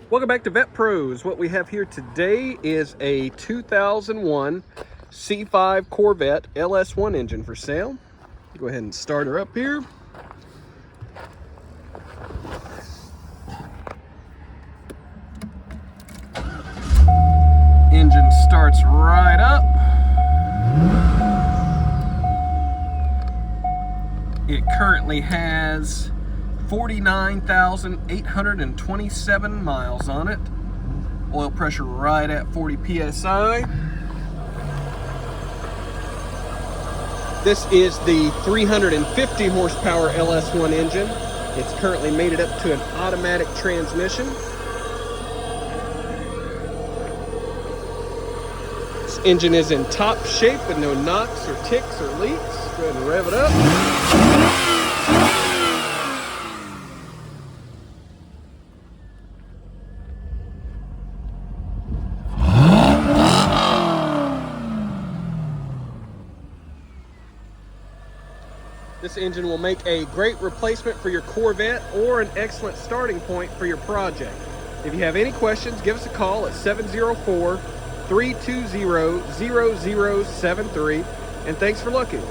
Welcome back to VettePros. What we have here today is a 2001 C5 Corvette LS1 engine for sale. Go ahead and start her up here. Engine starts right up. It currently has 49,827 miles on it. Oil pressure right at 40 psi. This is the 350 horsepower LS1 engine. It's currently mated up to an automatic transmission. This engine is in top shape with no knocks or ticks or leaks. Go ahead and rev it up. This engine will make a great replacement for your Corvette or an excellent starting point for your project. If you have any questions, give us a call at 704-320-0073, and thanks for looking.